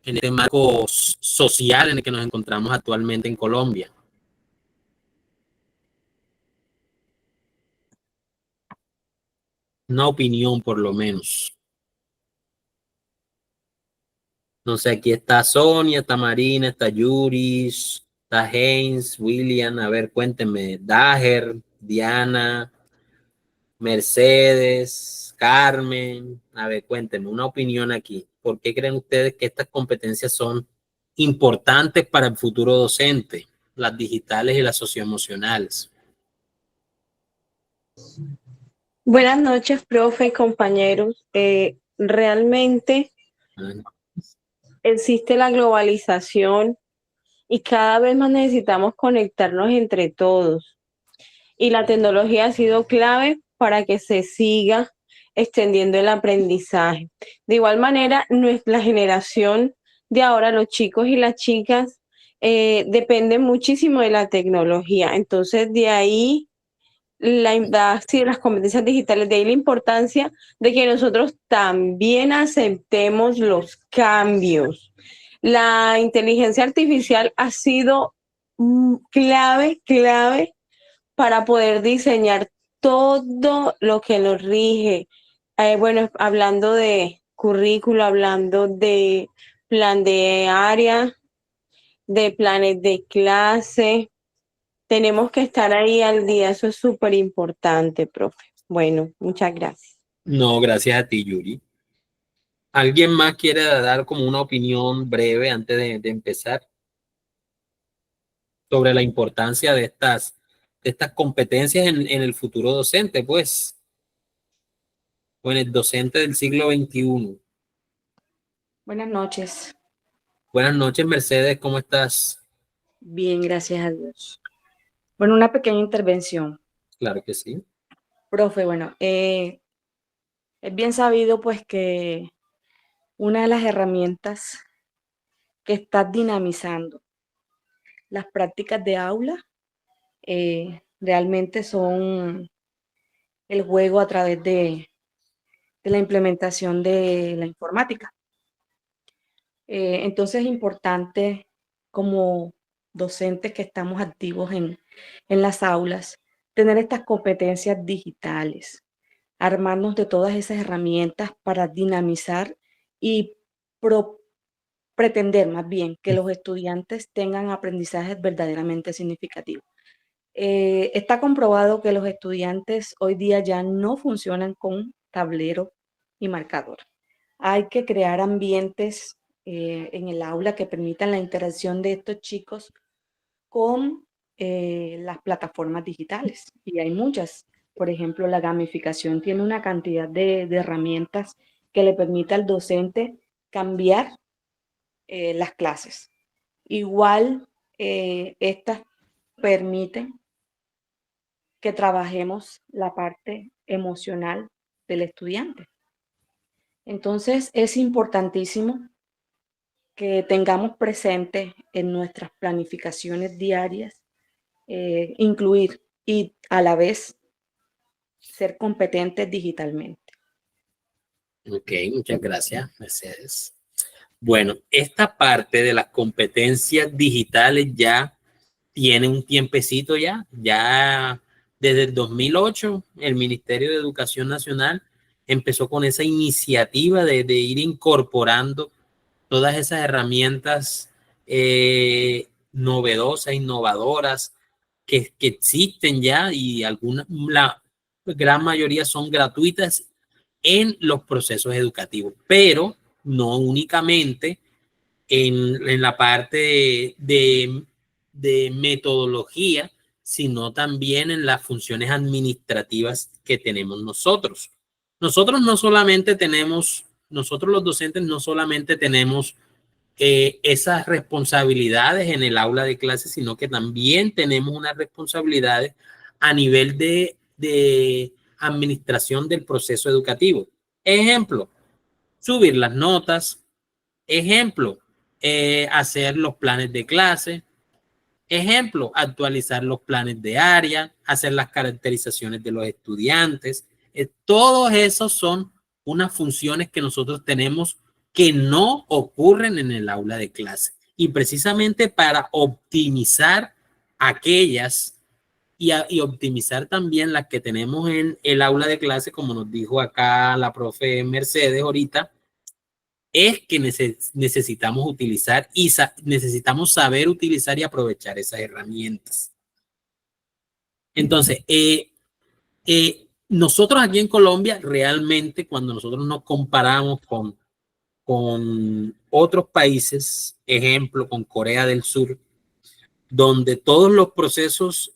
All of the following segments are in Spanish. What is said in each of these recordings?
en este marco social en el que nos encontramos actualmente en Colombia. Una opinión, por lo menos. No sé, aquí está Sonia, está Marina, está Yuris, está Haynes, William, a ver, cuéntenme, Dager, Diana, Mercedes, Carmen, a ver, cuéntenme una opinión aquí. ¿Por qué creen ustedes que estas competencias son importantes para el futuro docente, las digitales y las socioemocionales? Buenas noches, profe y compañeros. Realmente existe la globalización y cada vez más necesitamos conectarnos entre todos. Y la tecnología ha sido clave para que se siga extendiendo el aprendizaje. De igual manera, nuestra generación de ahora, los chicos y las chicas, dependen muchísimo de la tecnología. Entonces, de ahí las competencias digitales, de ahí la importancia de que nosotros también aceptemos los cambios. La inteligencia artificial ha sido clave para poder diseñar todo lo que nos rige. Bueno, hablando de currículo, hablando de plan de área, de planes de clase, tenemos que estar ahí al día, eso es súper importante, profe. Bueno, muchas gracias. No, gracias a ti, Yuri. ¿Alguien más quiere dar como una opinión breve antes de empezar sobre la importancia de estas competencias en el futuro docente, pues, o en el docente del siglo XXI? Buenas noches. Buenas noches, Mercedes, ¿cómo estás? Bien, gracias a Dios. Bueno, una pequeña intervención. Claro que sí. Profe, bueno, es bien sabido pues que una de las herramientas que está dinamizando las prácticas de aula realmente son el juego a través de la implementación de la informática. Entonces es importante como docentes que estamos activos en las aulas, tener estas competencias digitales, armarnos de todas esas herramientas para dinamizar y pretender más bien que los estudiantes tengan aprendizajes verdaderamente significativos. Está comprobado que los estudiantes hoy día ya no funcionan con tablero y marcador. Hay que crear ambientes en el aula que permitan la interacción de estos chicos con las plataformas digitales. Y hay muchas. Por ejemplo, la gamificación tiene una cantidad de herramientas que le permite al docente cambiar las clases. Igual, estas permiten que trabajemos la parte emocional del estudiante. Entonces, es importantísimo que tengamos presente en nuestras planificaciones diarias, incluir y a la vez ser competentes digitalmente. Ok, muchas gracias, Mercedes. Bueno, esta parte de las competencias digitales ya tiene un tiempecito ya desde el 2008 el Ministerio de Educación Nacional empezó con esa iniciativa de ir incorporando todas esas herramientas novedosas, innovadoras que existen ya y algunas, la gran mayoría son gratuitas en los procesos educativos, pero no únicamente en la parte de metodología, sino también en las funciones administrativas que tenemos nosotros. Nosotros no solamente tenemos, nosotros los docentes no solamente tenemos esas responsabilidades en el aula de clases, sino que también tenemos unas responsabilidades a nivel de administración del proceso educativo. Ejemplo, subir las notas. Ejemplo, hacer los planes de clase. Ejemplo, actualizar los planes de área, hacer las caracterizaciones de los estudiantes. Todos esos son unas funciones que nosotros tenemos que no ocurren en el aula de clase. Y precisamente para optimizar aquellas y optimizar también las que tenemos en el aula de clase, como nos dijo acá la profe Mercedes ahorita, es que necesitamos utilizar y necesitamos saber utilizar y aprovechar esas herramientas. Entonces, nosotros aquí en Colombia, realmente cuando nosotros nos comparamos con otros países, ejemplo, con Corea del Sur, donde todos los procesos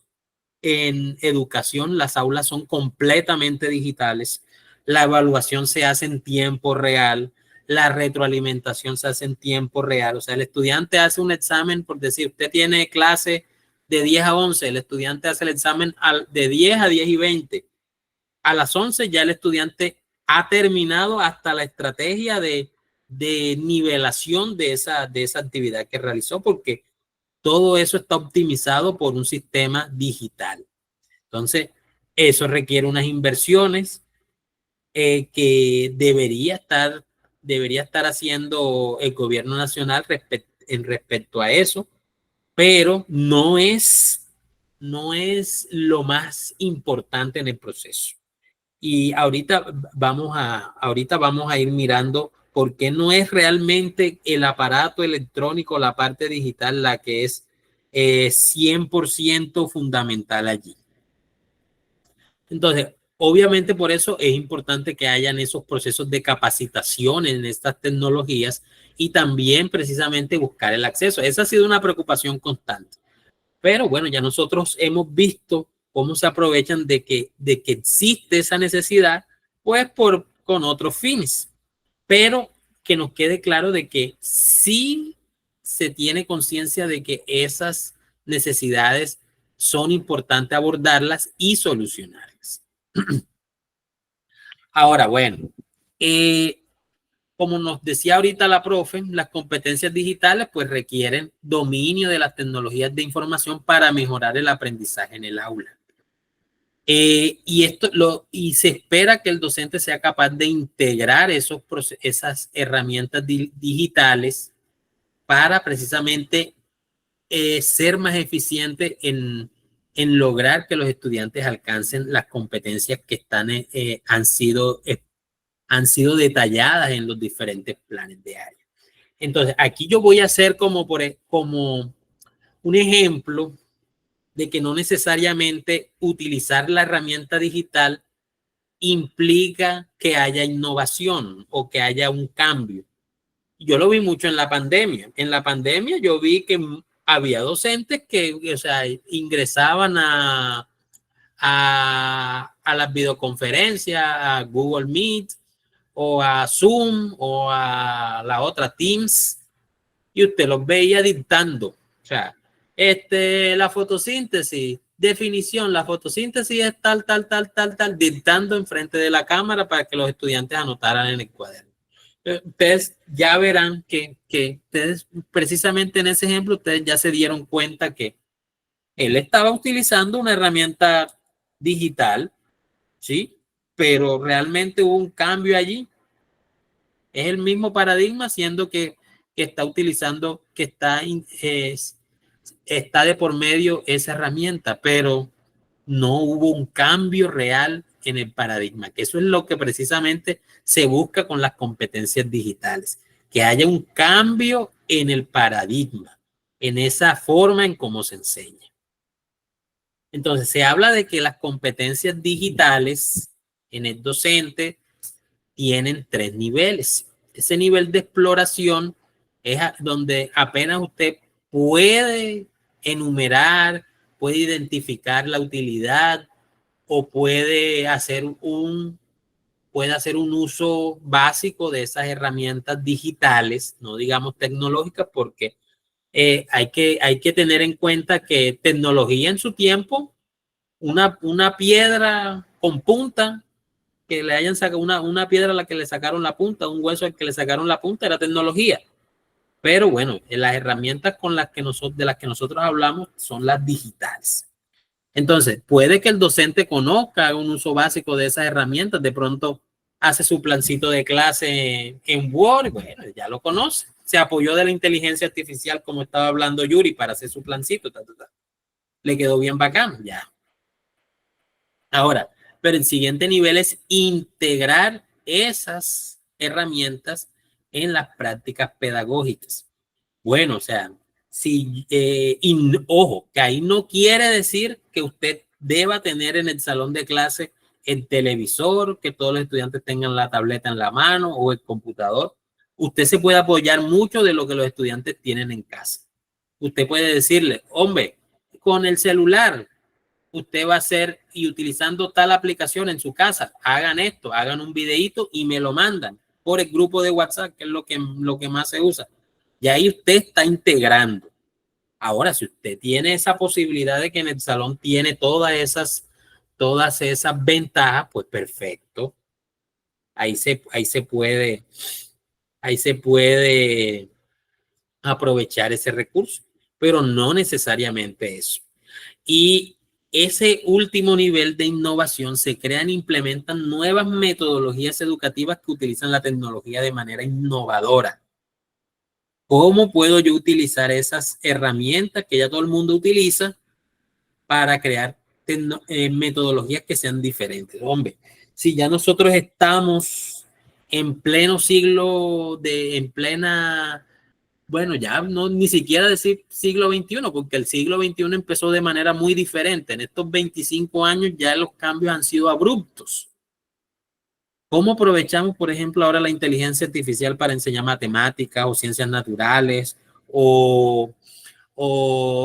en educación, las aulas son completamente digitales, la evaluación se hace en tiempo real, la retroalimentación se hace en tiempo real, o sea, el estudiante hace un examen, por decir, usted tiene clase de 10 a 11, el estudiante hace el examen de 10 a 10 y 20, a las 11 ya el estudiante ha terminado hasta la estrategia de nivelación de esa actividad que realizó, porque todo eso está optimizado por un sistema digital. Entonces, eso requiere unas inversiones que debería estar haciendo el gobierno nacional respecto a eso, pero no es lo más importante en el proceso. Y ahorita vamos a ir mirando por qué no es realmente el aparato electrónico, la parte digital, la que es 100% fundamental allí. Entonces, obviamente por eso es importante que hayan esos procesos de capacitación en estas tecnologías y también precisamente buscar el acceso. Esa ha sido una preocupación constante. Pero bueno, ya nosotros hemos visto cómo se aprovechan de que existe esa necesidad, pues con otros fines. Pero que nos quede claro de que sí se tiene conciencia de que esas necesidades son importantes abordarlas y solucionarlas. Ahora, bueno, como nos decía ahorita la profe, las competencias digitales pues requieren dominio de las tecnologías de información para mejorar el aprendizaje en el aula. Y se espera que el docente sea capaz de integrar esas herramientas digitales para precisamente ser más eficiente en lograr que los estudiantes alcancen las competencias que han sido detalladas en los diferentes planes de área. Entonces, aquí yo voy a hacer como un ejemplo de que no necesariamente utilizar la herramienta digital implica que haya innovación o que haya un cambio. Yo lo vi mucho en la pandemia. En la pandemia yo vi que había docentes que, o sea, ingresaban a las videoconferencias, a Google Meet o a Zoom o a la otra Teams, y usted los veía dictando. O sea, la fotosíntesis, definición, la fotosíntesis es tal, dictando enfrente de la cámara para que los estudiantes anotaran en el cuaderno. Ustedes ya verán que ustedes, precisamente en ese ejemplo, ustedes ya se dieron cuenta que él estaba utilizando una herramienta digital, ¿sí? Pero realmente hubo un cambio allí. Es el mismo paradigma, siendo que está utilizando, que está de por medio esa herramienta, pero no hubo un cambio real en el paradigma, que eso es lo que precisamente se busca con las competencias digitales, que haya un cambio en el paradigma, en esa forma en cómo se enseña. Entonces, se habla de que las competencias digitales en el docente tienen 3 niveles. Ese nivel de exploración es donde apenas usted puede enumerar, puede identificar la utilidad o puede hacer un uso básico de esas herramientas digitales, no digamos tecnológicas, porque hay que tener en cuenta que tecnología en su tiempo, una piedra con punta, que le hayan sacado una piedra a la que le sacaron la punta, un hueso al que le sacaron la punta, era tecnología. Pero bueno, las herramientas de las que nosotros hablamos son las digitales. Entonces, puede que el docente conozca un uso básico de esas herramientas, de pronto hace su plancito de clase en Word, bueno, ya lo conoce. Se apoyó de la inteligencia artificial, como estaba hablando Yuri, para hacer su plancito. Le quedó bien bacano, ya. Ahora, pero el siguiente nivel es integrar esas herramientas en las prácticas pedagógicas. Bueno, o sea, si, ojo, que ahí no quiere decir que usted deba tener en el salón de clase el televisor, que todos los estudiantes tengan la tableta en la mano o el computador. Usted se puede apoyar mucho de lo que los estudiantes tienen en casa. Usted puede decirle, hombre, con el celular, usted va a hacer y utilizando tal aplicación en su casa, hagan esto, hagan un videíto y me lo mandan por el grupo de WhatsApp, que es lo que más se usa. Y ahí usted está integrando. Ahora, si usted tiene esa posibilidad de que en el salón tiene todas esas ventajas, pues perfecto. Ahí se puede aprovechar ese recurso, pero no necesariamente eso. Y ese último nivel de innovación se crean e implementan nuevas metodologías educativas que utilizan la tecnología de manera innovadora. ¿Cómo puedo yo utilizar esas herramientas que ya todo el mundo utiliza para crear metodologías que sean diferentes? Hombre, si ya nosotros estamos en pleno bueno, ya no ni siquiera decir siglo XXI, porque el siglo XXI empezó de manera muy diferente. En estos 25 años ya los cambios han sido abruptos. ¿Cómo aprovechamos, por ejemplo, ahora la inteligencia artificial para enseñar matemáticas o ciencias naturales o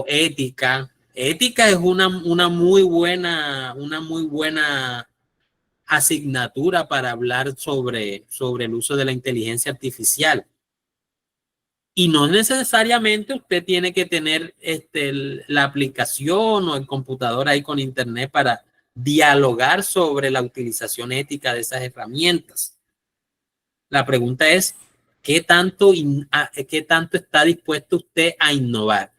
ética? Ética es una muy buena asignatura para hablar sobre el uso de la inteligencia artificial. Y no necesariamente usted tiene que tener la aplicación o el computador ahí con internet para dialogar sobre la utilización ética de esas herramientas. La pregunta es, ¿qué tanto está dispuesto usted a innovar?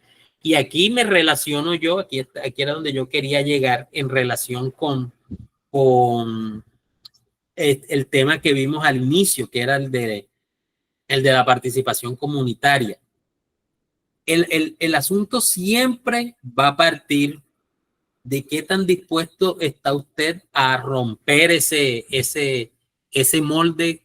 Y aquí me relaciono yo, aquí era donde yo quería llegar en relación con el tema que vimos al inicio, que era el de la participación comunitaria. El asunto siempre va a partir de qué tan dispuesto está usted a romper ese molde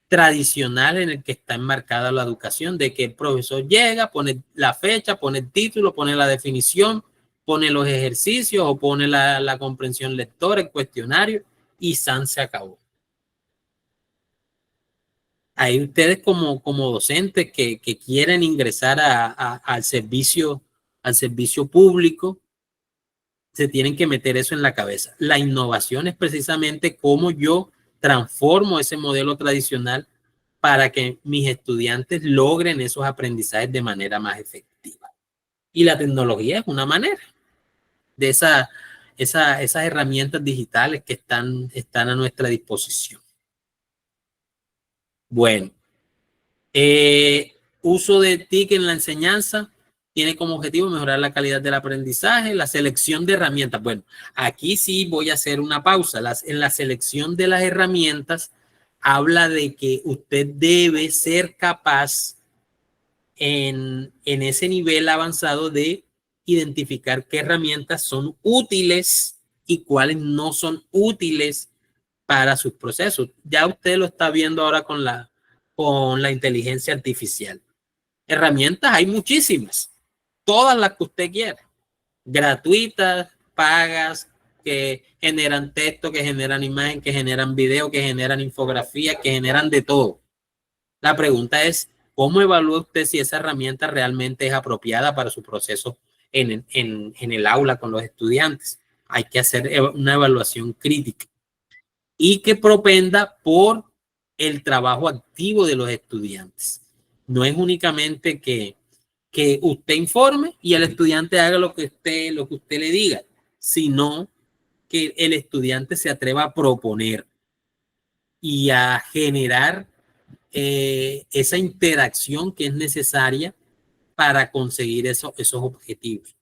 tradicional en el que está enmarcada la educación, de que el profesor llega, pone la fecha, pone el título, pone la definición, pone los ejercicios o pone la comprensión lectora, el cuestionario y se acabó. Hay ustedes como docentes que quieren ingresar al servicio público, se tienen que meter eso en la cabeza. La innovación es precisamente cómo yo transformo ese modelo tradicional para que mis estudiantes logren esos aprendizajes de manera más efectiva. Y la tecnología es una manera de esas herramientas digitales que están a nuestra disposición. Bueno, uso de TIC en la enseñanza tiene como objetivo mejorar la calidad del aprendizaje, la selección de herramientas. Bueno, aquí sí voy a hacer una pausa. En la selección de las herramientas habla de que usted debe ser capaz en ese nivel avanzado de identificar qué herramientas son útiles y cuáles no son útiles para sus procesos. Ya usted lo está viendo ahora con la inteligencia artificial. Herramientas hay muchísimas, todas las que usted quiera, gratuitas, pagas, que generan texto, que generan imagen, que generan video, que generan infografía, que generan de todo. La pregunta es, ¿cómo evalúa usted si esa herramienta realmente es apropiada para su proceso en el aula con los estudiantes? Hay que hacer una evaluación crítica y que propenda por el trabajo activo de los estudiantes. No es únicamente que usted informe y el estudiante haga lo que usted le diga, sino que el estudiante se atreva a proponer y a generar esa interacción que es necesaria para conseguir esos objetivos.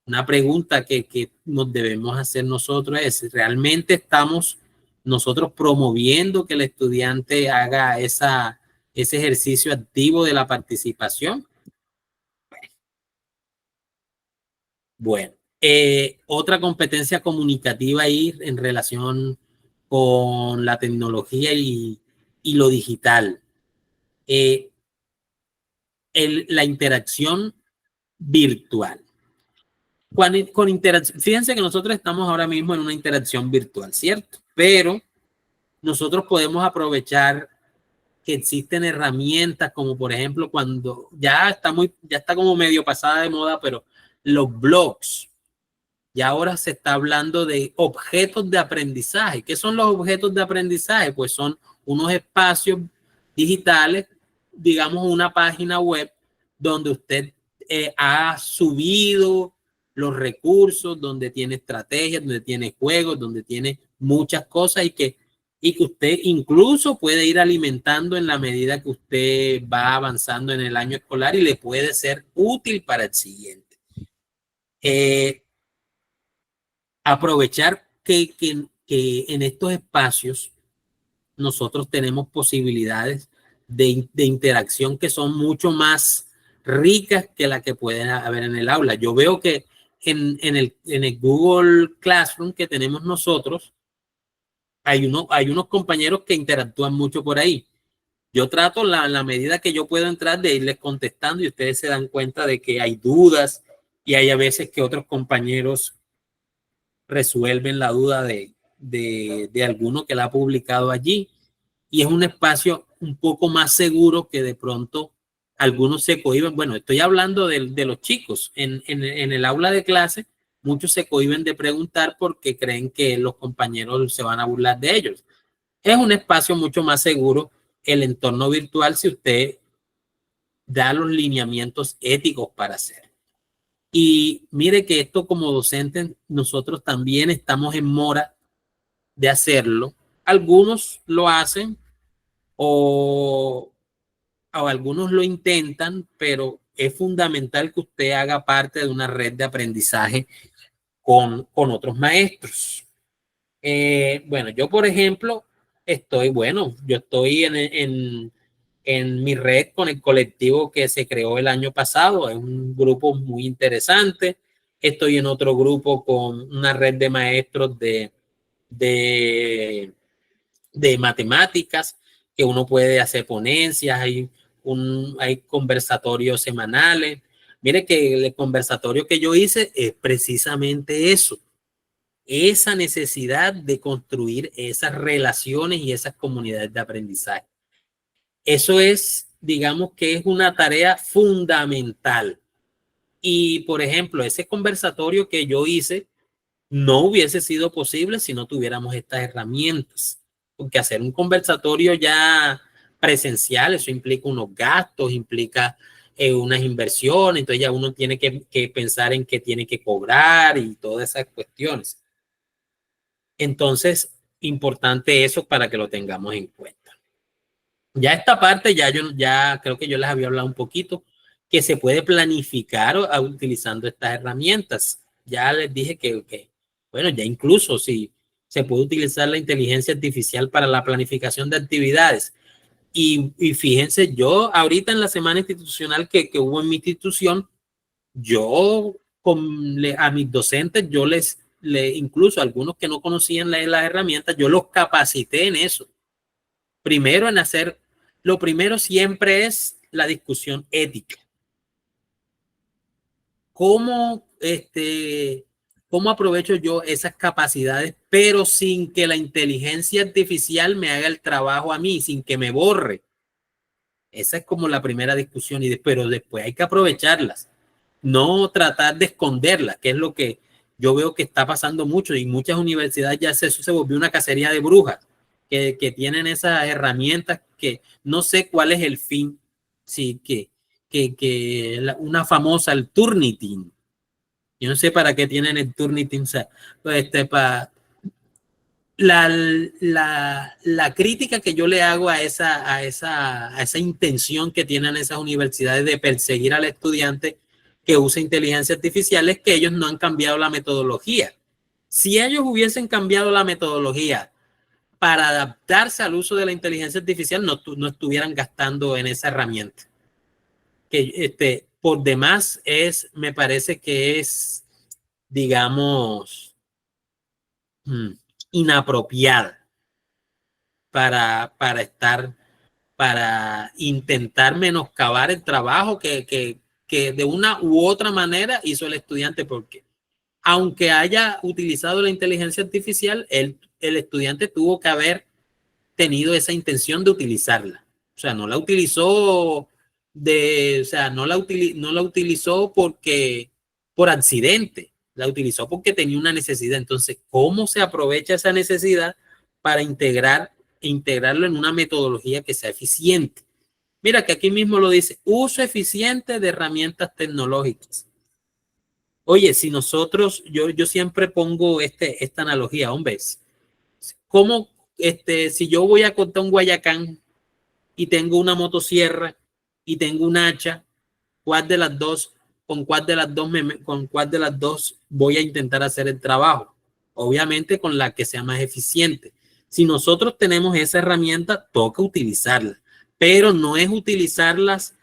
Una pregunta que nos debemos hacer nosotros es, ¿realmente estamos nosotros promoviendo que el estudiante haga ese ejercicio activo de la participación. Bueno, otra competencia comunicativa ahí en relación con la tecnología y lo digital. La interacción virtual. Fíjense que nosotros estamos ahora mismo en una interacción virtual, ¿cierto? Pero nosotros podemos aprovechar que existen herramientas como por ejemplo cuando ya está como medio pasada de moda, pero los blogs. Y ahora se está hablando de objetos de aprendizaje. ¿Qué son los objetos de aprendizaje? Pues son unos espacios digitales, digamos una página web donde usted ha subido los recursos, donde tiene estrategias, donde tiene juegos, donde tiene muchas cosas y que usted incluso puede ir alimentando en la medida que usted va avanzando en el año escolar y le puede ser útil para el siguiente. Aprovechar que en estos espacios nosotros tenemos posibilidades de interacción que son mucho más ricas que las que pueden haber en el aula. Yo veo que en el Google Classroom que tenemos nosotros, hay unos compañeros que interactúan mucho por ahí. Yo trato la medida que yo puedo entrar de irles contestando y ustedes se dan cuenta de que hay dudas y hay a veces que otros compañeros resuelven la duda de alguno que la ha publicado allí. Y es un espacio un poco más seguro que de pronto algunos se cohíben. Bueno, estoy hablando de los chicos. En el aula de clase, muchos se cohíben de preguntar porque creen que los compañeros se van a burlar de ellos. Es un espacio mucho más seguro el entorno virtual si usted da los lineamientos éticos para hacer. Y mire que esto como docentes nosotros también estamos en mora de hacerlo. Algunos lo hacen o algunos lo intentan, pero es fundamental que usted haga parte de una red de aprendizaje con otros maestros. Bueno, yo por ejemplo yo estoy en mi red con el colectivo que se creó el año pasado. Es un grupo muy interesante. Estoy en otro grupo con una red de maestros de matemáticas, que uno puede hacer ponencias, hay conversatorios semanales. Mire que el conversatorio que yo hice es precisamente eso, esa necesidad de construir esas relaciones y esas comunidades de aprendizaje. Eso es, digamos que es una tarea fundamental. Y, por ejemplo, ese conversatorio que yo hice no hubiese sido posible si no tuviéramos estas herramientas. Porque hacer un conversatorio ya presencial, eso implica unos gastos, implica unas inversiones, entonces ya uno tiene que pensar en qué tiene que cobrar y todas esas cuestiones. Entonces, importante eso para que lo tengamos en cuenta. Ya esta parte ya creo que yo les había hablado un poquito, que se puede planificar utilizando estas herramientas. Ya les dije que bueno, ya incluso si se puede utilizar la inteligencia artificial para la planificación de actividades. Y fíjense, yo ahorita en la semana institucional que hubo en mi institución, yo a mis docentes, yo incluso a algunos que no conocían las herramientas, yo los capacité en eso. Primero lo primero siempre es la discusión ética. ¿Cómo aprovecho yo esas capacidades, pero sin que la inteligencia artificial me haga el trabajo a mí, sin que me borre? Esa es como la primera discusión, pero después hay que aprovecharlas, no tratar de esconderlas, que es lo que yo veo que está pasando mucho y muchas universidades ya eso se volvió una cacería de brujas, que tienen esas herramientas que no sé cuál es el fin, sí, una famosa, el Turnitin. Yo no sé para qué tienen el Turnitin, o sea, para la crítica que yo le hago a esa intención que tienen esas universidades de perseguir al estudiante que usa inteligencia artificial es que ellos no han cambiado la metodología. Si ellos hubiesen cambiado la metodología para adaptarse al uso de la inteligencia artificial no estuvieran gastando en esa herramienta. Que por demás me parece que es, digamos, inapropiada para intentar menoscabar el trabajo que de una u otra manera hizo el estudiante, porque aunque haya utilizado la inteligencia artificial, el estudiante tuvo que haber tenido esa intención de utilizarla. O sea, no la utilizó no la utilizó por accidente, la utilizó porque tenía una necesidad. Entonces, ¿cómo se aprovecha esa necesidad para integrarlo en una metodología que sea eficiente? Mira que aquí mismo lo dice, uso eficiente de herramientas tecnológicas. Oye, si nosotros, yo siempre pongo esta analogía, hombre, ¿cómo, si yo voy a cortar un guayacán y tengo una motosierra y tengo un hacha, ¿cuál de las dos, con cuál de las dos voy a intentar hacer el trabajo? Obviamente con la que sea más eficiente. Si nosotros tenemos esa herramienta, toca utilizarla, pero no es utilizarlas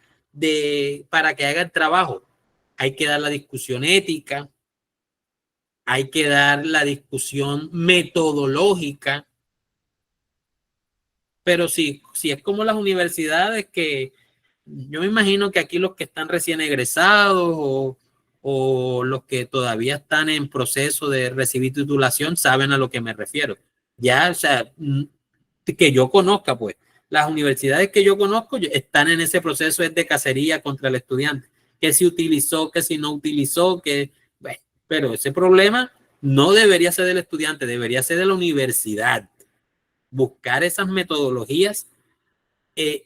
para que haga el trabajo. Hay que dar la discusión ética, hay que dar la discusión metodológica, pero si es como las universidades, que yo me imagino que aquí los que están recién egresados o los que todavía están en proceso de recibir titulación saben a lo que me refiero. Ya, o sea, que yo conozca, pues, las universidades que yo conozco están en ese proceso de cacería contra el estudiante, que si utilizó, que si no utilizó, bueno, pero ese problema no debería ser del estudiante, debería ser de la universidad. Buscar esas metodologías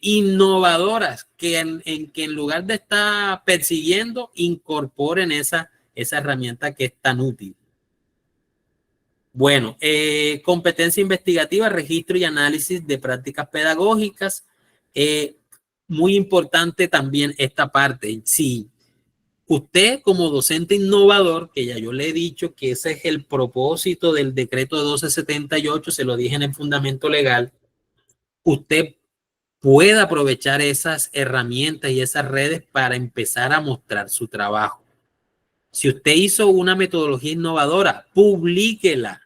innovadoras que en lugar de estar persiguiendo, incorporen esa herramienta que es tan útil. Bueno, competencia investigativa, registro y análisis de prácticas pedagógicas. Muy importante también esta parte. Si usted como docente innovador, que ya yo le he dicho que ese es el propósito del decreto 1278, se lo dije en el fundamento legal, usted puede aprovechar esas herramientas y esas redes para empezar a mostrar su trabajo. Si usted hizo una metodología innovadora, publíquela.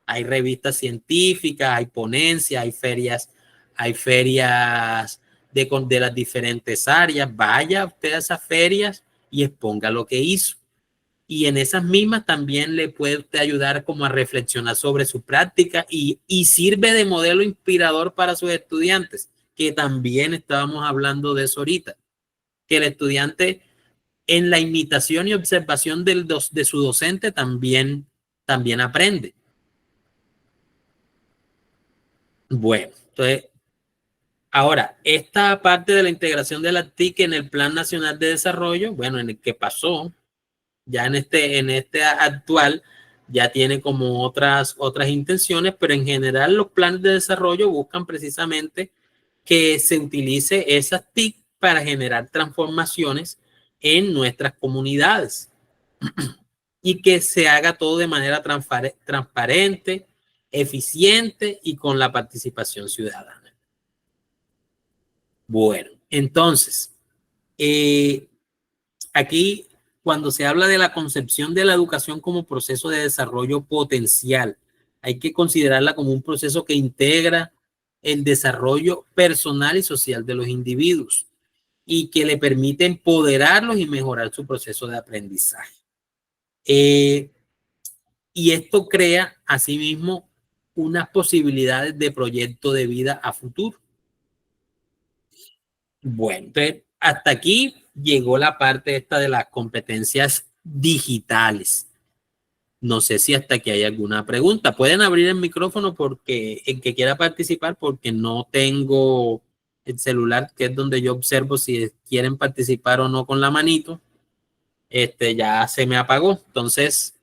Hay revistas científicas, hay ponencias, hay ferias de las diferentes áreas. Vaya usted a esas ferias y exponga lo que hizo. Y en esas mismas también le puede usted ayudar como a reflexionar sobre su práctica y sirve de modelo inspirador para sus estudiantes, que también estábamos hablando de eso ahorita, que el estudiante en la imitación y observación de su docente también aprende. Bueno, entonces, ahora, esta parte de la integración de la TIC en el Plan Nacional de Desarrollo, bueno, en el que pasó, ya en este actual, ya tiene como otras intenciones, pero en general los planes de desarrollo buscan precisamente que se utilice esas TIC para generar transformaciones en nuestras comunidades y que se haga todo de manera transparente, eficiente y con la participación ciudadana. Bueno, entonces, aquí cuando se habla de la concepción de la educación como proceso de desarrollo potencial, hay que considerarla como un proceso que integra el desarrollo personal y social de los individuos y que le permite empoderarlos y mejorar su proceso de aprendizaje. Y esto crea, asimismo, unas posibilidades de proyecto de vida a futuro. Bueno, entonces, hasta aquí llegó la parte esta de las competencias digitales. No sé si hasta aquí hay alguna pregunta. Pueden abrir el micrófono porque el que quiera participar, porque no tengo el celular, que es donde yo observo si quieren participar o no con la manito. Ya se me apagó. Entonces,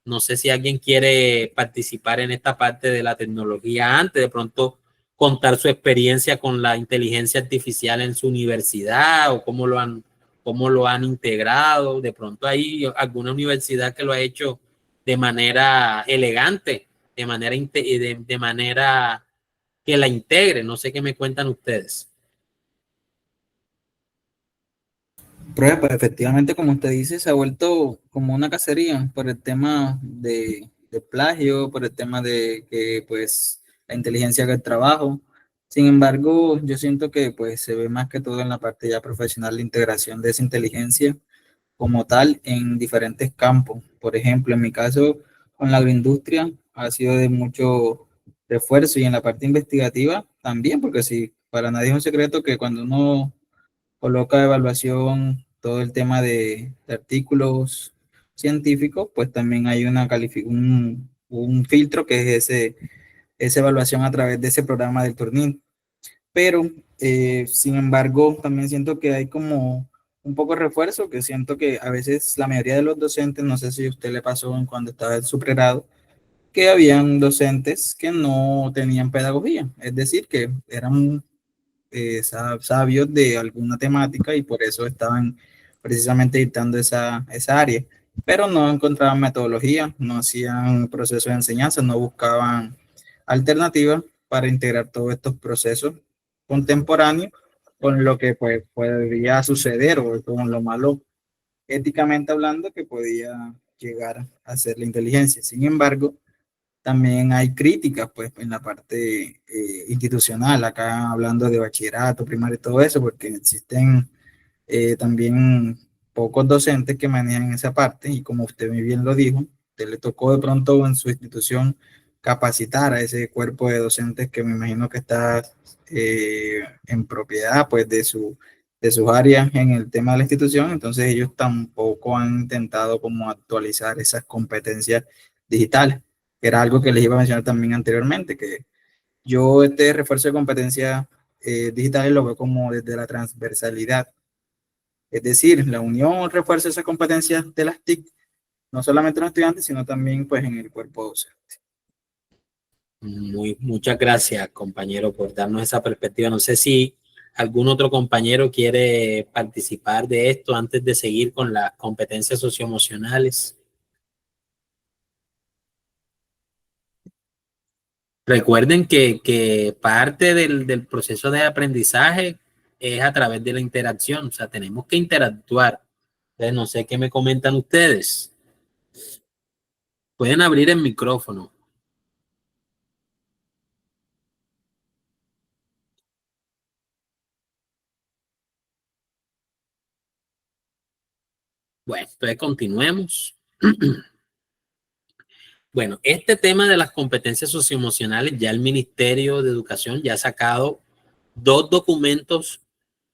no sé si alguien quiere participar en esta parte de la tecnología antes, de pronto contar su experiencia con la inteligencia artificial en su universidad o cómo lo han integrado. De pronto hay alguna universidad que lo ha hecho de manera elegante de manera que la integre. No sé qué me cuentan ustedes. Prueba, pues efectivamente, como usted dice, se ha vuelto como una cacería por el tema de plagio, por el tema de que pues la inteligencia haga el trabajo. Sin embargo, yo siento que pues se ve más que todo en la parte ya profesional la integración de esa inteligencia como tal en diferentes campos. Por ejemplo, en mi caso, con la agroindustria ha sido de mucho refuerzo y en la parte investigativa también, porque sí, para nadie es un secreto que cuando uno coloca de evaluación todo el tema de artículos científicos, pues también hay un filtro que es esa evaluación a través de ese programa del Turnitin. Pero, sin embargo, también siento que hay como un poco de refuerzo, que siento que a veces la mayoría de los docentes, no sé si a usted le pasó en cuando estaba en su pregrado, que habían docentes que no tenían pedagogía, es decir, que eran sabios de alguna temática y por eso estaban precisamente dictando esa área, pero no encontraban metodología, no hacían procesos de enseñanza, no buscaban alternativas para integrar todos estos procesos contemporáneos con lo que pues podría suceder o con lo malo éticamente hablando que podía llegar a ser la inteligencia. Sin embargo, también hay críticas, pues, en la parte institucional, acá hablando de bachillerato, primaria y todo eso, porque existen también pocos docentes que manejan esa parte y como usted muy bien lo dijo, usted le tocó de pronto en su institución capacitar a ese cuerpo de docentes que me imagino que está en propiedad, pues, de sus áreas en el tema de la institución, entonces ellos tampoco han intentado como actualizar esas competencias digitales, que era algo que les iba a mencionar también anteriormente, que yo este refuerzo de competencias digitales lo veo como desde la transversalidad, es decir, la unión refuerza esas competencias de las TIC, no solamente en los estudiantes, sino también pues en el cuerpo docente. Muchas gracias, compañero, por darnos esa perspectiva. No sé si algún otro compañero quiere participar de esto antes de seguir con las competencias socioemocionales. Recuerden que parte del proceso de aprendizaje es a través de la interacción, o sea, tenemos que interactuar. Entonces, no sé qué me comentan ustedes. Pueden abrir el micrófono. Bueno, entonces continuemos. Bueno, este tema de las competencias socioemocionales, ya el Ministerio de Educación ya ha sacado 2 documentos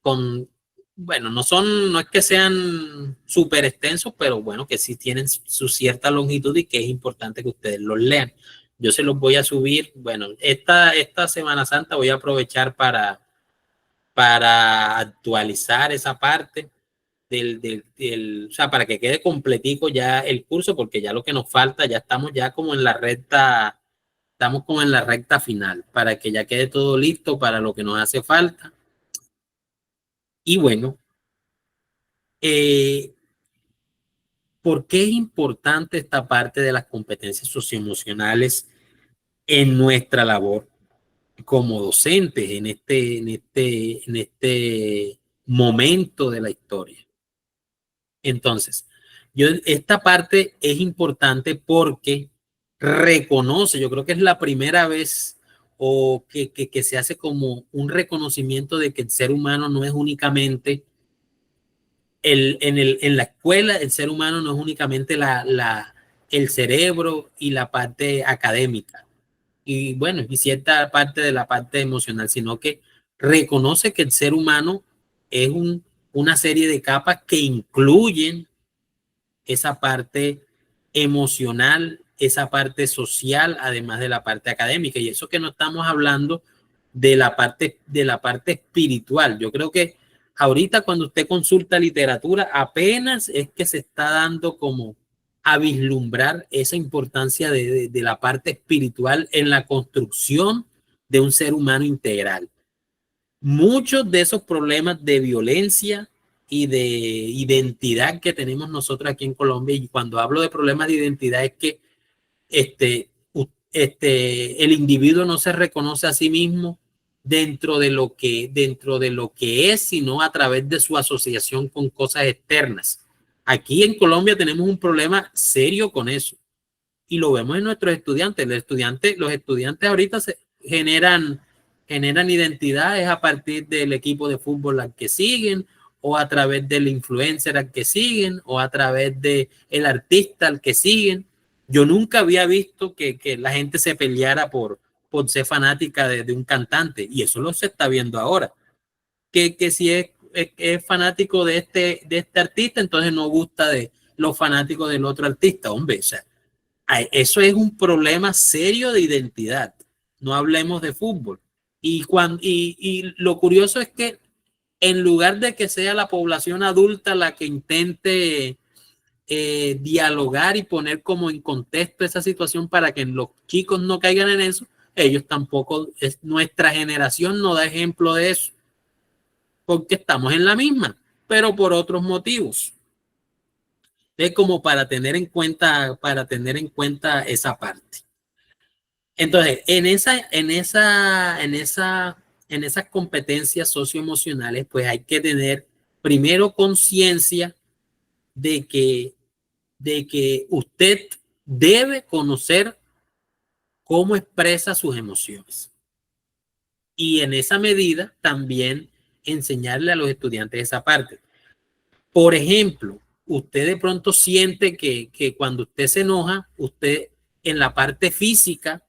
con, bueno, no es que sean súper extensos, pero bueno, que sí tienen su cierta longitud y que es importante que ustedes los lean. Yo se los voy a subir, bueno, esta Semana Santa voy a aprovechar para actualizar esa parte o sea, para que quede completico ya el curso, porque ya lo que nos falta, ya estamos ya como en la estamos como en la recta final, para que ya quede todo listo para lo que nos hace falta. Y bueno, ¿por qué es importante esta parte de las competencias socioemocionales en nuestra labor como docentes en este momento de la historia? Entonces, esta parte es importante porque reconoce, yo creo que es la primera vez o que se hace como un reconocimiento de que el ser humano no es únicamente, en la escuela, el ser humano no es únicamente el cerebro y la parte académica y bueno, y cierta parte de la parte emocional, sino que reconoce que el ser humano es una serie de capas que incluyen esa parte emocional, esa parte social, además de la parte académica. Y eso que no estamos hablando de la parte espiritual. Yo creo que ahorita cuando usted consulta literatura, apenas es que se está dando como a vislumbrar esa importancia de la parte espiritual en la construcción de un ser humano integral. Muchos de esos problemas de violencia y de identidad que tenemos nosotros aquí en Colombia, y cuando hablo de problemas de identidad es que el individuo no se reconoce a sí mismo dentro de lo que es, sino a través de su asociación con cosas externas. Aquí en Colombia tenemos un problema serio con eso y lo vemos en nuestros estudiantes. Los estudiantes ahorita generan identidades a partir del equipo de fútbol al que siguen, o a través del influencer al que siguen, o a través del artista al que siguen. Yo nunca había visto que la gente se peleara por ser fanática de un cantante, y eso lo se está viendo ahora. Que si es fanático de este artista, entonces no gusta de los fanáticos del otro artista. Hombre, o sea, eso es un problema serio de identidad. No hablemos de fútbol. Y lo curioso es que en lugar de que sea la población adulta la que intente dialogar y poner como en contexto esa situación para que los chicos no caigan en eso, ellos tampoco, nuestra generación no da ejemplo de eso, porque estamos en la misma, pero por otros motivos. Es como para tener en cuenta esa parte. Entonces, en esas competencias socioemocionales, pues hay que tener primero conciencia de que usted debe conocer cómo expresa sus emociones. Y en esa medida también enseñarle a los estudiantes esa parte. Por ejemplo, usted de pronto siente que cuando usted se enoja, usted en la parte física,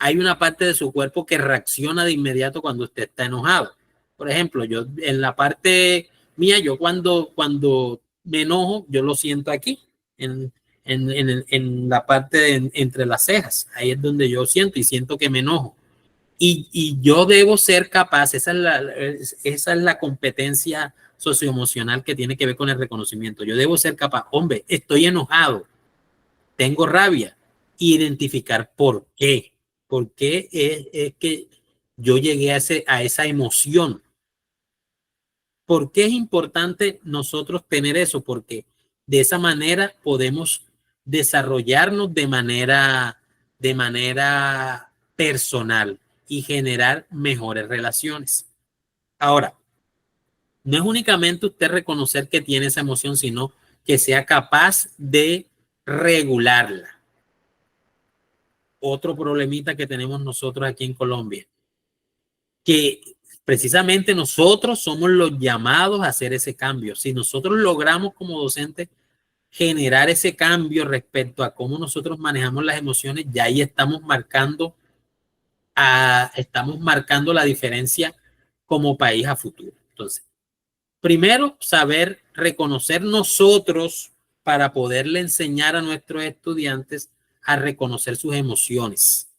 hay una parte de su cuerpo que reacciona de inmediato cuando usted está enojado. Por ejemplo, yo en la parte mía, yo cuando me enojo, yo lo siento aquí, en la parte entre las cejas. Ahí es donde yo siento que me enojo. Y yo debo ser capaz, esa es la competencia socioemocional que tiene que ver con el reconocimiento. Yo debo ser capaz, hombre, estoy enojado, tengo rabia, identificar por qué. ¿Por qué es que yo llegué a esa emoción? ¿Por qué es importante nosotros tener eso? Porque de esa manera podemos desarrollarnos de manera personal y generar mejores relaciones. Ahora, no es únicamente usted reconocer que tiene esa emoción, sino que sea capaz de regularla. Otro problemita que tenemos nosotros aquí en Colombia, que precisamente nosotros somos los llamados a hacer ese cambio. Si nosotros logramos como docentes generar ese cambio respecto a cómo nosotros manejamos las emociones, ya ahí estamos marcando la diferencia como país a futuro. Entonces, primero, saber reconocer nosotros para poderle enseñar a nuestros estudiantes a reconocer sus emociones.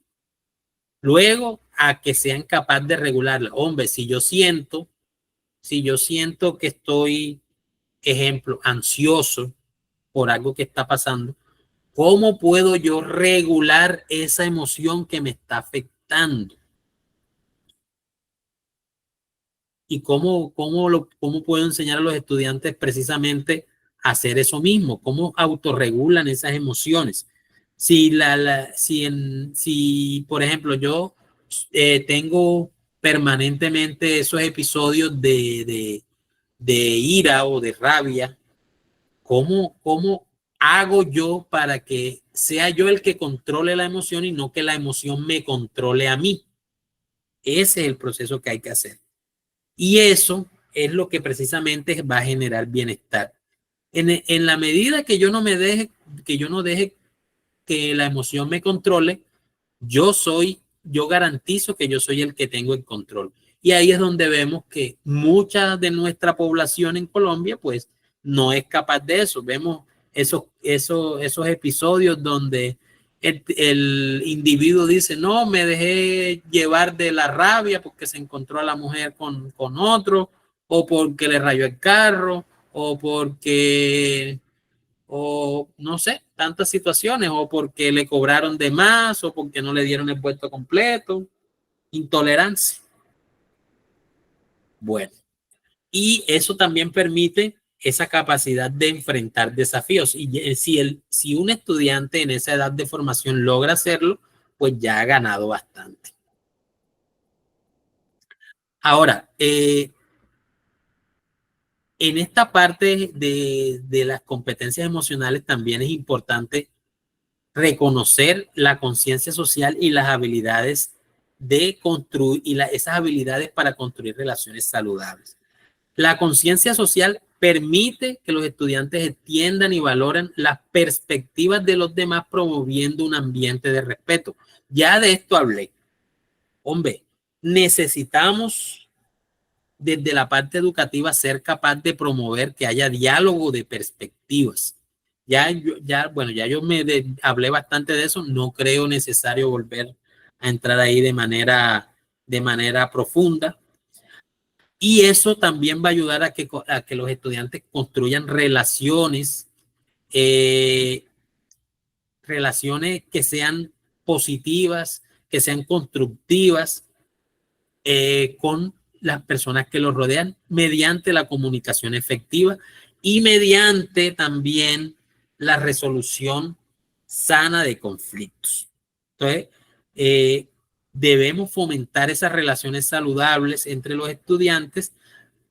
Luego, a que sean capaces de regularla. Hombre, si yo siento que estoy, ejemplo, ansioso por algo que está pasando, ¿cómo puedo yo regular esa emoción que me está afectando? ¿Y cómo puedo enseñar a los estudiantes precisamente a hacer eso mismo? ¿Cómo autorregulan esas emociones? Si, por ejemplo, yo tengo permanentemente esos episodios de ira o de rabia, ¿cómo hago yo para que sea yo el que controle la emoción y no que la emoción me controle a mí? Ese es el proceso que hay que hacer. Y eso es lo que precisamente va a generar bienestar. En la medida que yo no deje que la emoción me controle, yo garantizo que yo soy el que tengo el control. Y ahí es donde vemos que mucha de nuestra población en Colombia, pues, no es capaz de eso. Vemos esos episodios donde el individuo dice, no, me dejé llevar de la rabia porque se encontró a la mujer con otro, o porque le rayó el carro, o no sé, tantas situaciones, o porque le cobraron de más, o porque no le dieron el puesto completo. Intolerancia. Bueno, y eso también permite esa capacidad de enfrentar desafíos. Y si un estudiante en esa edad de formación logra hacerlo, pues ya ha ganado bastante. Ahora, en esta parte de las competencias emocionales también es importante reconocer la conciencia social y las habilidades de construir, esas habilidades para construir relaciones saludables. La conciencia social permite que los estudiantes entiendan y valoren las perspectivas de los demás, promoviendo un ambiente de respeto. Ya de esto hablé. Hombre, necesitamos desde la parte educativa ser capaz de promover que haya diálogo de perspectivas. Ya yo hablé bastante de eso, no creo necesario volver a entrar ahí de manera profunda. Y eso también va a ayudar a que los estudiantes construyan relaciones que sean positivas, que sean constructivas con las personas que los rodean mediante la comunicación efectiva y mediante también la resolución sana de conflictos. Entonces, debemos fomentar esas relaciones saludables entre los estudiantes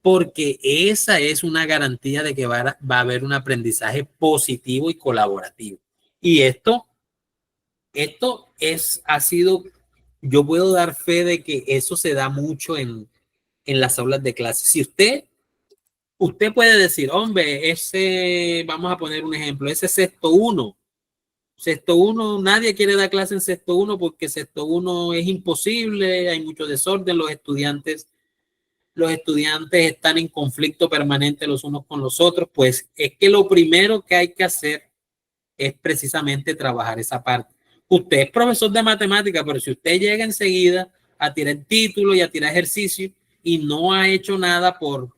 porque esa es una garantía de que va a haber un aprendizaje positivo y colaborativo. Y yo puedo dar fe de que eso se da mucho en las aulas de clase. Si usted puede decir, hombre, vamos a poner un ejemplo, ese sexto uno, nadie quiere dar clase en sexto uno porque sexto uno es imposible, hay mucho desorden, los estudiantes están en conflicto permanente los unos con los otros. Pues es que lo primero que hay que hacer es precisamente trabajar esa parte. Usted es profesor de matemática, pero si usted llega enseguida a tirar título y a tirar ejercicio y no ha hecho nada por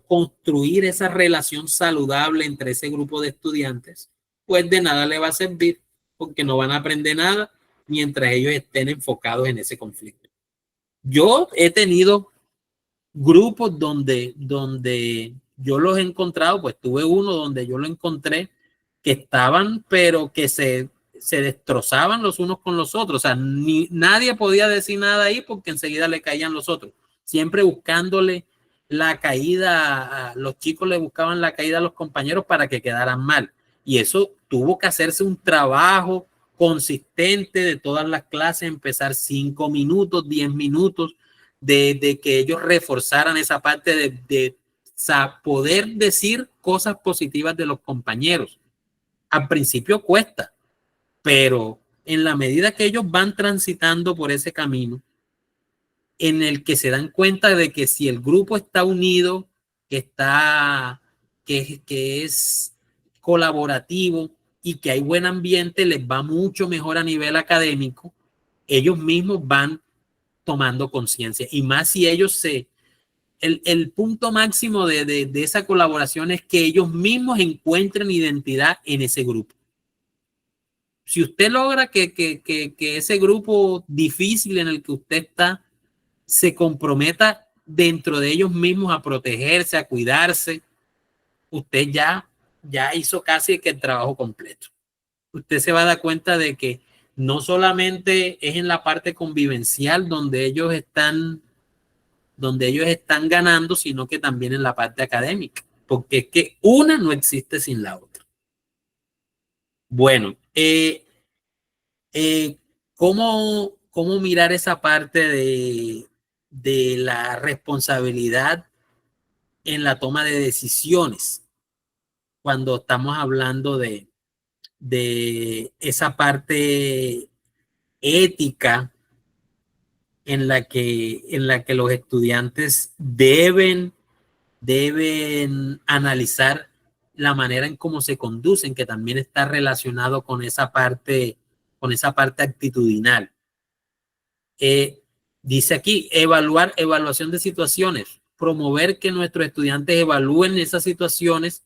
construir esa relación saludable entre ese grupo de estudiantes, pues de nada le va a servir porque no van a aprender nada mientras ellos estén enfocados en ese conflicto. Yo he tenido grupos donde yo los he encontrado, pues tuve uno donde yo lo encontré que estaban, pero que se destrozaban los unos con los otros. O sea, nadie podía decir nada ahí porque enseguida le caían los otros. Siempre buscándole la caída, los chicos le buscaban la caída a los compañeros para que quedaran mal. Y eso tuvo que hacerse un trabajo consistente de todas las clases, empezar 5 minutos, 10 minutos, de que ellos reforzaran esa parte de poder decir cosas positivas de los compañeros. Al principio cuesta, pero en la medida que ellos van transitando por ese camino, en el que se dan cuenta de que si el grupo está unido, que es colaborativo y que hay buen ambiente, les va mucho mejor a nivel académico, ellos mismos van tomando conciencia. Y más si ellos el punto máximo de esa colaboración es que ellos mismos encuentren identidad en ese grupo. Si usted logra que ese grupo difícil en el que usted está se comprometa dentro de ellos mismos a protegerse, a cuidarse, usted ya hizo casi que el trabajo completo. Usted se va a dar cuenta de que no solamente es en la parte convivencial donde ellos están ganando, sino que también en la parte académica, porque es que una no existe sin la otra. Bueno, ¿cómo mirar esa parte de la responsabilidad en la toma de decisiones cuando estamos hablando de esa parte ética en la que los estudiantes deben analizar la manera en cómo se conducen, que también está relacionado con esa parte actitudinal? Dice aquí, evaluación de situaciones, promover que nuestros estudiantes evalúen esas situaciones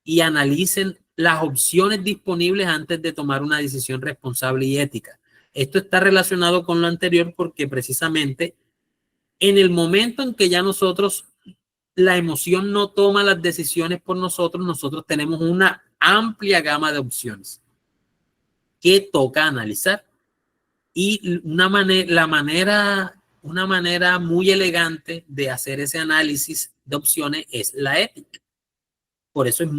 y analicen las opciones disponibles antes de tomar una decisión responsable y ética. Esto está relacionado con lo anterior porque precisamente en el momento en que ya nosotros la emoción no toma las decisiones por nosotros, nosotros tenemos una amplia gama de opciones que toca analizar. Y una manera muy elegante de hacer ese análisis de opciones es la ética. Por eso es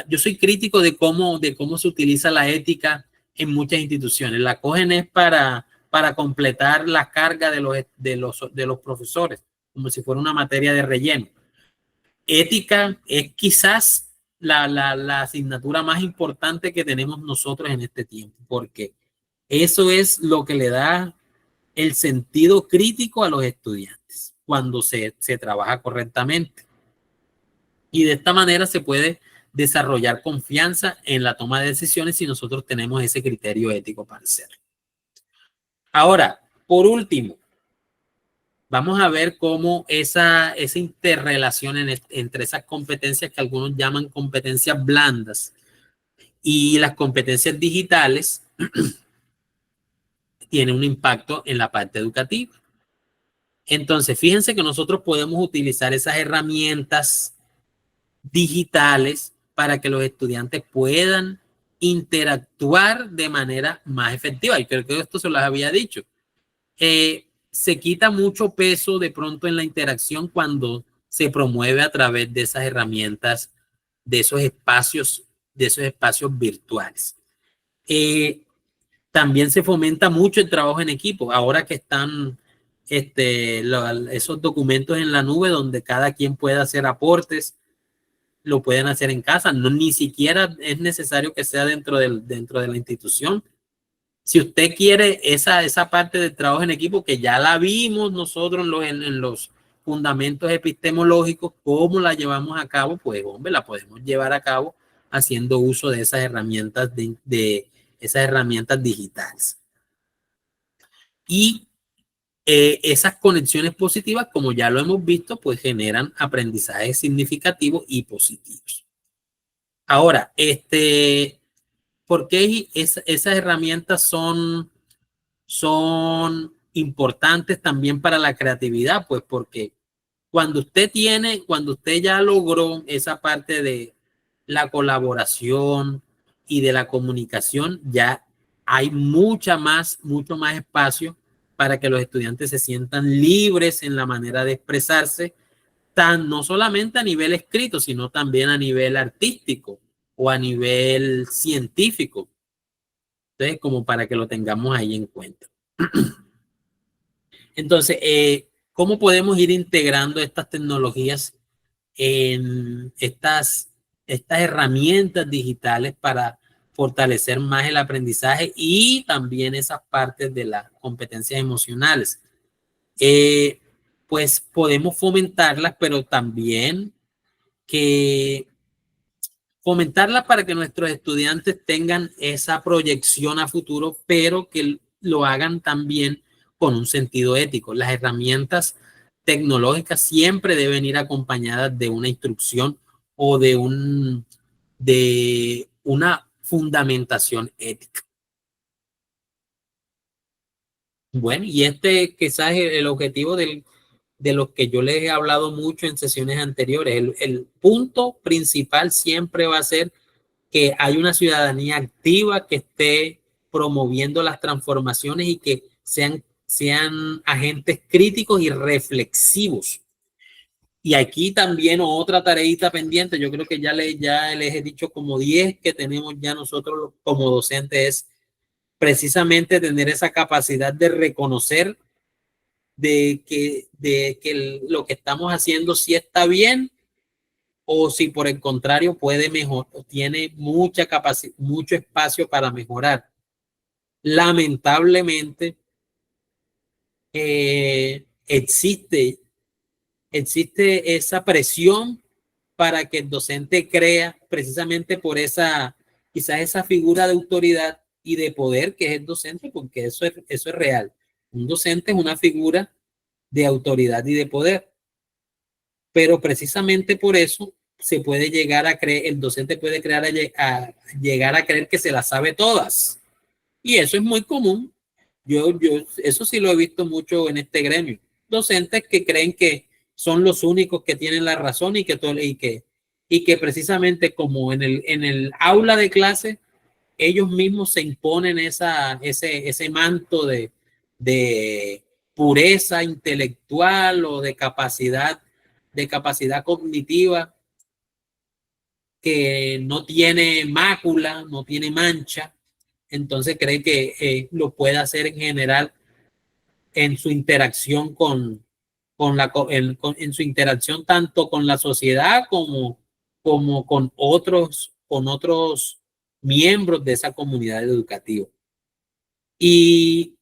yo soy crítico de cómo se utiliza la ética en muchas instituciones. La cogen es para completar la carga de los profesores, como si fuera una materia de relleno. Ética es quizás la asignatura más importante que tenemos nosotros en este tiempo, porque eso es lo que le da el sentido crítico a los estudiantes cuando se trabaja correctamente. Y de esta manera se puede desarrollar confianza en la toma de decisiones si nosotros tenemos ese criterio ético para hacerlo. Ahora, por último, vamos a ver cómo esa interrelación entre esas competencias que algunos llaman competencias blandas y las competencias digitales tiene un impacto en la parte educativa. Entonces, fíjense que nosotros podemos utilizar esas herramientas digitales para que los estudiantes puedan interactuar de manera más efectiva. Y creo que esto se los había dicho. Se quita mucho peso de pronto en la interacción cuando se promueve a través de esas herramientas, de esos espacios virtuales. También se fomenta mucho el trabajo en equipo. Ahora que están esos documentos en la nube donde cada quien puede hacer aportes, lo pueden hacer en casa. No, ni siquiera es necesario que sea dentro de la institución. Si usted quiere esa parte del trabajo en equipo, que ya la vimos nosotros en los fundamentos epistemológicos, cómo la llevamos a cabo, pues hombre, la podemos llevar a cabo haciendo uso de esas herramientas esas herramientas digitales. Y esas conexiones positivas, como ya lo hemos visto, pues generan aprendizajes significativos y positivos. Ahora, ¿por qué esas herramientas son importantes también para la creatividad? Pues porque cuando usted ya logró esa parte de la colaboración y de la comunicación, ya hay mucho más espacio para que los estudiantes se sientan libres en la manera de expresarse, no solamente a nivel escrito, sino también a nivel artístico o a nivel científico. Entonces, como para que lo tengamos ahí en cuenta. Entonces, ¿cómo podemos ir integrando estas tecnologías en estas herramientas digitales para fortalecer más el aprendizaje y también esas partes de las competencias emocionales? Pues podemos fomentarlas, pero también fomentarlas para que nuestros estudiantes tengan esa proyección a futuro, pero que lo hagan también con un sentido ético. Las herramientas tecnológicas siempre deben ir acompañadas de una instrucción o de una fundamentación ética. Bueno, y quizás es el objetivo de los que yo les he hablado mucho en sesiones anteriores. El punto principal siempre va a ser que hay una ciudadanía activa que esté promoviendo las transformaciones y que sean agentes críticos y reflexivos. Y aquí también otra tareita pendiente, yo creo que ya les he dicho como 10 que tenemos ya nosotros como docentes, es precisamente tener esa capacidad de reconocer de que lo que estamos haciendo sí está bien o si por el contrario puede mejorar, tiene mucha capacidad, mucho espacio para mejorar. Lamentablemente existe esa presión para que el docente crea precisamente por quizás esa figura de autoridad y de poder que es el docente, porque eso es real. Un docente es una figura de autoridad y de poder. Pero precisamente por eso se puede llegar a creer, el docente puede llegar a creer que se las sabe todas. Y eso es muy común. Yo eso sí lo he visto mucho en este gremio. Docentes que creen que son los únicos que tienen la razón y que precisamente como en el aula de clase, ellos mismos se imponen ese manto de pureza intelectual o de capacidad cognitiva que no tiene mácula, no tiene mancha. Entonces cree que lo puede hacer en general en su interacción en su interacción tanto con la sociedad como con otros miembros de esa comunidad educativa. Y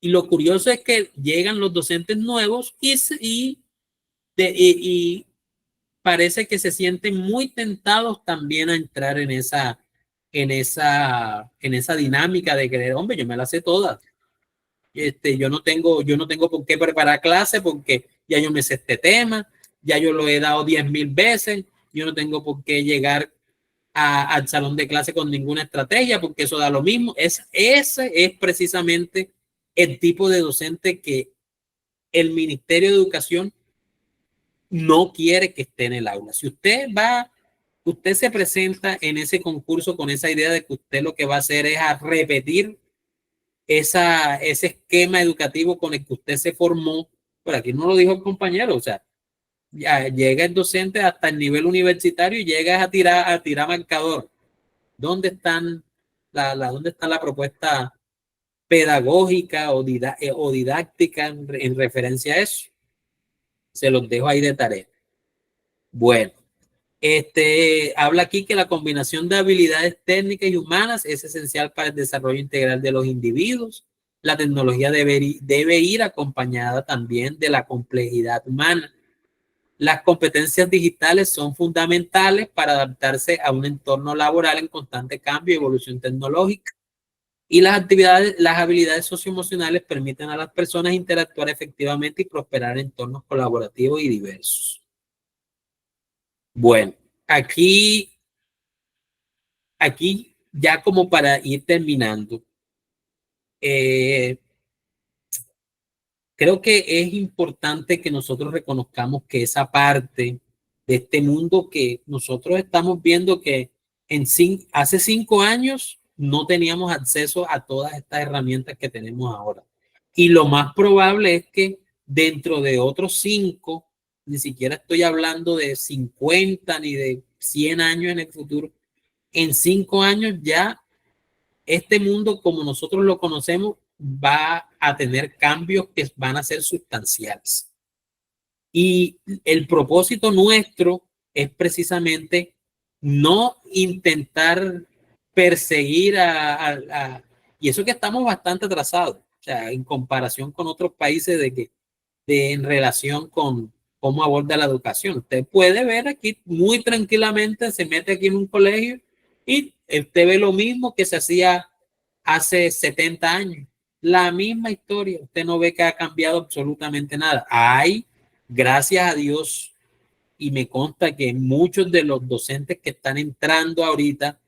lo curioso es que llegan los docentes nuevos y parece que se sienten muy tentados también a entrar en esa dinámica de creer, hombre, yo me las sé todas. Yo no tengo por qué preparar clase porque ya yo me sé este tema, ya yo lo he dado 10,000 veces, yo no tengo por qué llegar al salón de clase con ninguna estrategia porque eso da lo mismo. Ese es precisamente el tipo de docente que el Ministerio de Educación no quiere que esté en el aula. Si usted se presenta en ese concurso con esa idea de que usted lo que va a hacer es a repetir ese esquema educativo con el que usted se formó, por aquí no lo dijo el compañero, o sea, ya llega el docente hasta el nivel universitario y llega a tirar marcador. ¿Dónde dónde está la propuesta pedagógica o didáctica en referencia a eso? Se los dejo ahí de tarea. Bueno, habla aquí que la combinación de habilidades técnicas y humanas es esencial para el desarrollo integral de los individuos. La tecnología debe ir acompañada también de la complejidad humana. Las competencias digitales son fundamentales para adaptarse a un entorno laboral en constante cambio y evolución tecnológica. Y las habilidades socioemocionales permiten a las personas interactuar efectivamente y prosperar en entornos colaborativos y diversos. Bueno, aquí ya como para ir terminando, creo que es importante que nosotros reconozcamos que esa parte de este mundo que nosotros estamos viendo que hace 5 años no teníamos acceso a todas estas herramientas que tenemos ahora. Y lo más probable es que dentro de otros 5, ni siquiera estoy hablando de 50 ni de 100 años en el futuro, en 5 años ya este mundo como nosotros lo conocemos va a tener cambios que van a ser sustanciales. Y el propósito nuestro es precisamente no intentar perseguir y eso que estamos bastante atrasados, o sea, en comparación con otros países en relación con cómo aborda la educación. Usted puede ver aquí muy tranquilamente, se mete aquí en un colegio y usted ve lo mismo que se hacía hace 70 años. La misma historia. Usted no ve que ha cambiado absolutamente nada. Gracias a Dios, y me consta que muchos de los docentes que están entrando ahorita,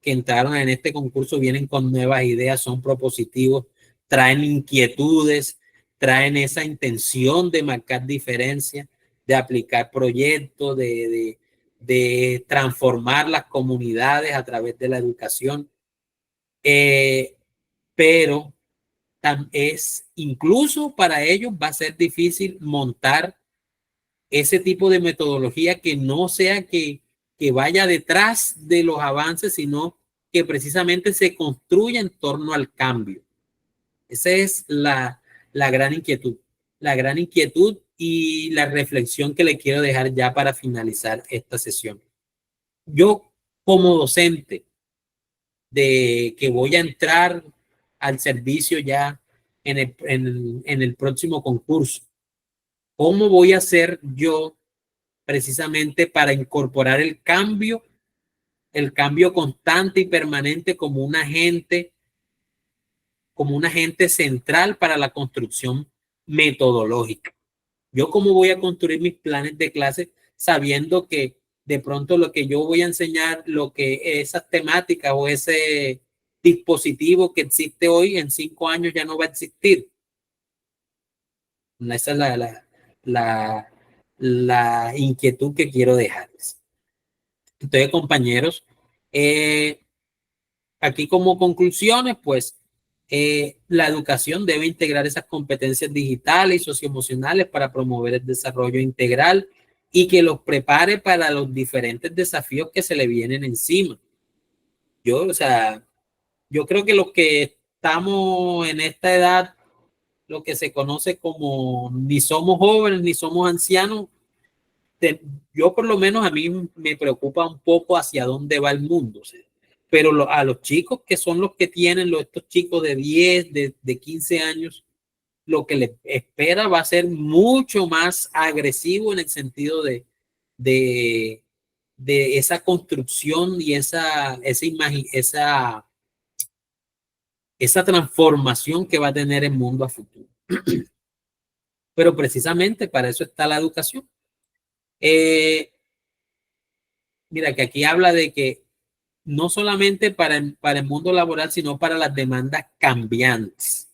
que entraron en este concurso, vienen con nuevas ideas, son propositivos, traen inquietudes, traen esa intención de marcar diferencia, de aplicar proyectos, de transformar las comunidades a través de la educación. Pero incluso para ellos va a ser difícil montar ese tipo de metodología que no sea que vaya detrás de los avances, sino que precisamente se construya en torno al cambio. Esa es la gran inquietud. La gran inquietud y la reflexión que le quiero dejar ya para finalizar esta sesión. Yo, como docente que voy a entrar al servicio ya en el próximo concurso, ¿cómo voy a hacer yo precisamente para incorporar el cambio constante y permanente como un agente central para la construcción metodológica? Yo cómo voy a construir mis planes de clase sabiendo que de pronto lo que yo voy a enseñar, lo que esas temáticas o ese dispositivo que existe hoy en 5 años ya no va a existir. Esa es la inquietud que quiero dejarles. Entonces, compañeros, aquí como conclusiones, pues la educación debe integrar esas competencias digitales y socioemocionales para promover el desarrollo integral y que los prepare para los diferentes desafíos que se le vienen encima. O sea, yo creo que los que estamos en esta edad, lo que se conoce como ni somos jóvenes ni somos ancianos, yo por lo menos a mí me preocupa un poco hacia dónde va el mundo. O sea, pero a los chicos que son los que tienen, estos chicos de 10, de 15 años, lo que les espera va a ser mucho más agresivo en el sentido de, de esa construcción y esa transformación que va a tener el mundo a futuro. Pero precisamente para eso está la educación. Mira, que aquí habla de que no solamente para el mundo laboral, sino para las demandas cambiantes.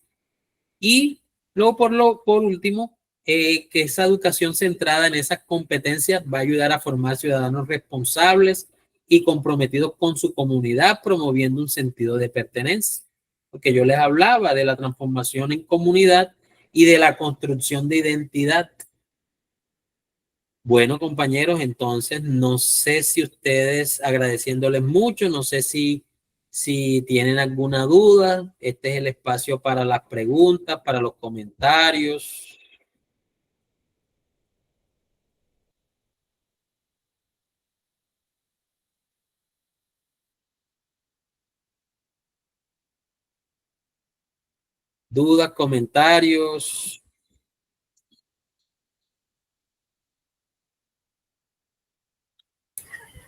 Y luego, por último, que esa educación centrada en esas competencias va a ayudar a formar ciudadanos responsables y comprometidos con su comunidad, promoviendo un sentido de pertenencia. Porque yo les hablaba de la transformación en comunidad y de la construcción de identidad. Bueno, compañeros, entonces no sé si ustedes, agradeciéndoles mucho, no sé si tienen alguna duda. Este es el espacio para las preguntas, para los comentarios. Dudas, comentarios.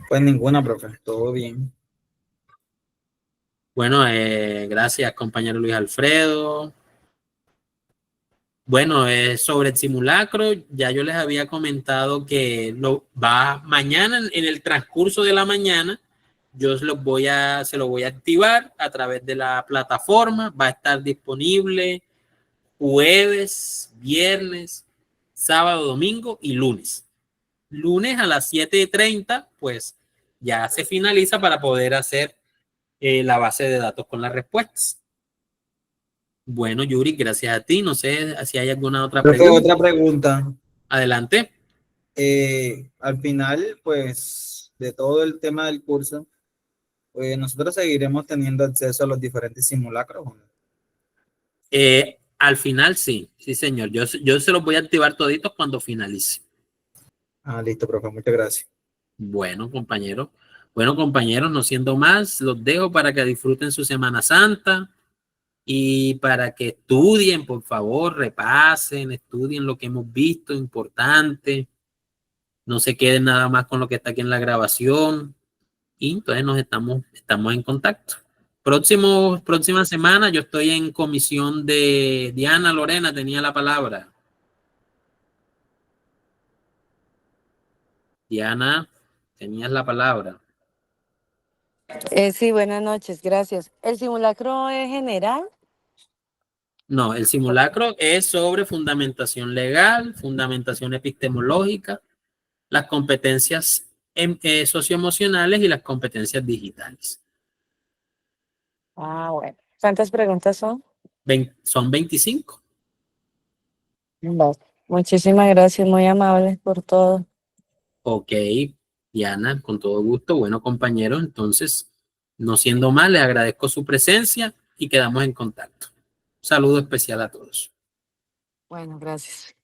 Pues ninguna, profe, todo bien. Bueno, gracias, compañero Luis Alfredo. Bueno, sobre el simulacro, ya yo les había comentado que va mañana, en el transcurso de la mañana, yo se lo voy a activar a través de la plataforma. Va a estar disponible jueves, viernes, sábado, domingo y lunes. Lunes a las 7:30, pues ya se finaliza para poder hacer la base de datos con las respuestas. Bueno, Yuri, gracias a ti. No sé si hay alguna otra pregunta. Otra pregunta. Adelante. Al final, pues, de todo el tema del curso, pues nosotros seguiremos teniendo acceso a los diferentes simulacros. Al final, sí, señor. Yo se los voy a activar toditos cuando finalice. Listo, profe, muchas gracias. Bueno, compañeros. Bueno, compañeros, no siendo más, los dejo para que disfruten su Semana Santa y para que estudien, por favor, repasen, estudien lo que hemos visto, importante. No se queden nada más con lo que está aquí en la grabación. Y entonces estamos en contacto. Próxima semana yo estoy en comisión de Diana. Lorena tenía la palabra. Diana, tenías la palabra. Sí, buenas noches, gracias. ¿El simulacro es general? No, el simulacro es sobre fundamentación legal, fundamentación epistemológica, las competencias socioemocionales y las competencias digitales. Bueno. ¿Cuántas preguntas son? Son 25. Vale. Muchísimas gracias, muy amables por todo. Ok, Diana, con todo gusto. Bueno, compañeros, entonces, no siendo más, les agradezco su presencia y quedamos en contacto. Un saludo especial a todos. Bueno, gracias.